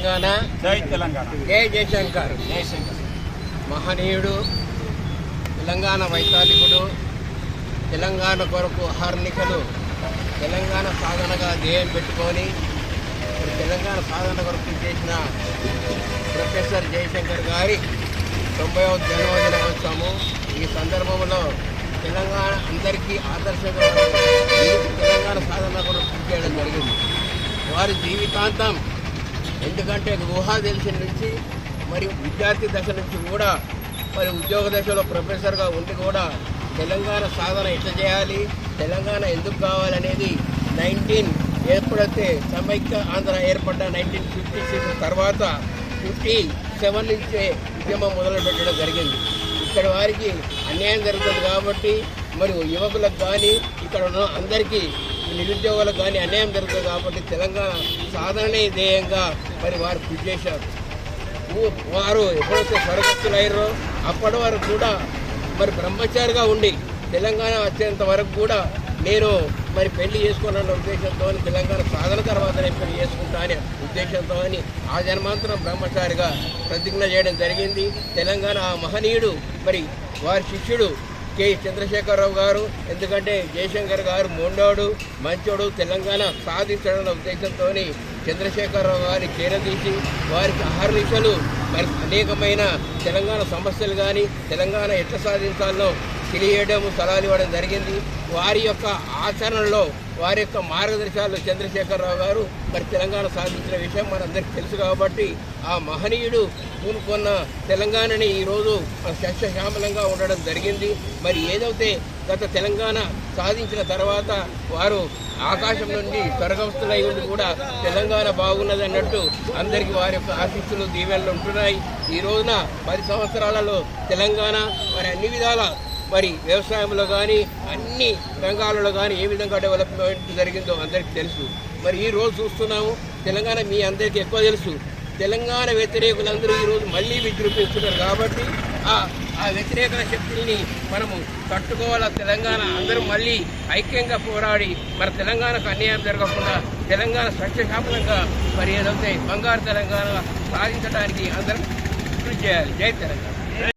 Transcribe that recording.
తెలంగాణ, జై తెలంగాణ, జై జయశంకర్. మహనీయుడు, తెలంగాణ వైతాళికుడు, తెలంగాణ కొరకు అహర్నిశలు తెలంగాణ సాధనగా ధ్యేయం పెట్టుకొని తెలంగాణ సాధన కొరకు చేసిన ప్రొఫెసర్ జయశంకర్ గారి 90వ జన్మదినోత్సవము. ఈ సందర్భంలో తెలంగాణ అందరికీ ఆదర్శంగా తెలంగాణ సాధన కొరకు కృషి చేయడం జరిగింది. వారి జీవితాంతం, ఎందుకంటే ఊహా తెలిసిన నుంచి మరి విద్యార్థి దశ నుంచి కూడా మరి ఉద్యోగ దశలో ప్రొఫెసర్గా ఉండి కూడా తెలంగాణ సాధన ఎట్లా చేయాలి, తెలంగాణ ఎందుకు కావాలనేది ఎప్పుడైతే సమైక్య ఆంధ్ర ఏర్పడ్డ 1956 తర్వాత 57 నుంచే ఉద్యమం మొదలుపెట్టడం జరిగింది. ఇక్కడ వారికి అన్యాయం జరుగుతుంది కాబట్టి మరియు యువకులకు కానీ ఇక్కడ ఉన్న అందరికీ నిరుద్యోగులకు కానీ అన్యాయం జరుగుతుంది కాబట్టి తెలంగాణ సాధననే ధ్యేయంగా మరి వారు కృషి చేశారు. వారు ఎప్పుడైతే స్వర్గస్థులయ్యారో అప్పటి వరకు కూడా మరి బ్రహ్మచారిగా ఉండి తెలంగాణ వచ్చేంత వరకు కూడా నేను మరి పెళ్లి చేసుకోవాలన్న ఉద్దేశంతో తెలంగాణ సాధన తర్వాత నేను పెళ్లి చేసుకుంటా అనే ఉద్దేశంతో ఆ జన్మాంతరం బ్రహ్మచారిగా ప్రతిజ్ఞ చేయడం జరిగింది. తెలంగాణ ఆ మహనీయుడు మరి వారి శిష్యుడు కె చంద్రశేఖరరావు గారు, ఎందుకంటే జయశంకర్ గారు మొండోడు, మంచోడు, తెలంగాణ సాధించడం ఉద్దేశంతో చంద్రశేఖరరావు గారిని చేరదీసి వారికి అహర్నిశలు మరి అనేకమైన తెలంగాణ సమస్యలు కానీ తెలంగాణ ఎట్లా సాధించాలో తెలియడం, సలహాలు ఇవ్వడం జరిగింది. వారి యొక్క ఆచరణలో వారి యొక్క మార్గదర్శకాలు చంద్రశేఖరరావు గారు మరి తెలంగాణ సాధించిన విషయం మనందరికీ తెలుసు కాబట్టి ఆ మహనీయుడు పూనుకున్న తెలంగాణని ఈరోజు సస్యశ్యామలంగా ఉండడం జరిగింది. మరి ఏదైతే గత తెలంగాణ సాధించిన తర్వాత వారు ఆకాశం నుండి స్వర్గస్థులై ఉండి కూడా తెలంగాణ బాగున్నది అన్నట్టు అందరికీ వారి యొక్క ఆశీస్సులు, దీవెనలు ఉంటున్నాయి. ఈ రోజున 10 సంవత్సరాలలో తెలంగాణ మరి అన్ని విధాల మరి వ్యవసాయంలో కానీ అన్ని రంగాలలో కానీ ఏ విధంగా డెవలప్మెంట్ జరిగిందో అందరికీ తెలుసు. మరి ఈ రోజు చూస్తున్నాము తెలంగాణ మీ అందరికీ ఎక్కువ తెలుసు. తెలంగాణ వ్యతిరేకులందరూ ఈరోజు మళ్ళీ విజృంభిస్తున్నారు కాబట్టి ఆ వ్యతిరేక శక్తుల్ని మనము తట్టుకోవాలా. తెలంగాణ అందరూ మళ్ళీ ఐక్యంగా పోరాడి మరి తెలంగాణకు అన్యాయం జరగకుండా తెలంగాణ సస్యశామలంగా మరి ఏదైతే బంగారు తెలంగాణ సాధించడానికి అందరం కృషి చేయాలి. జై తెలంగాణ.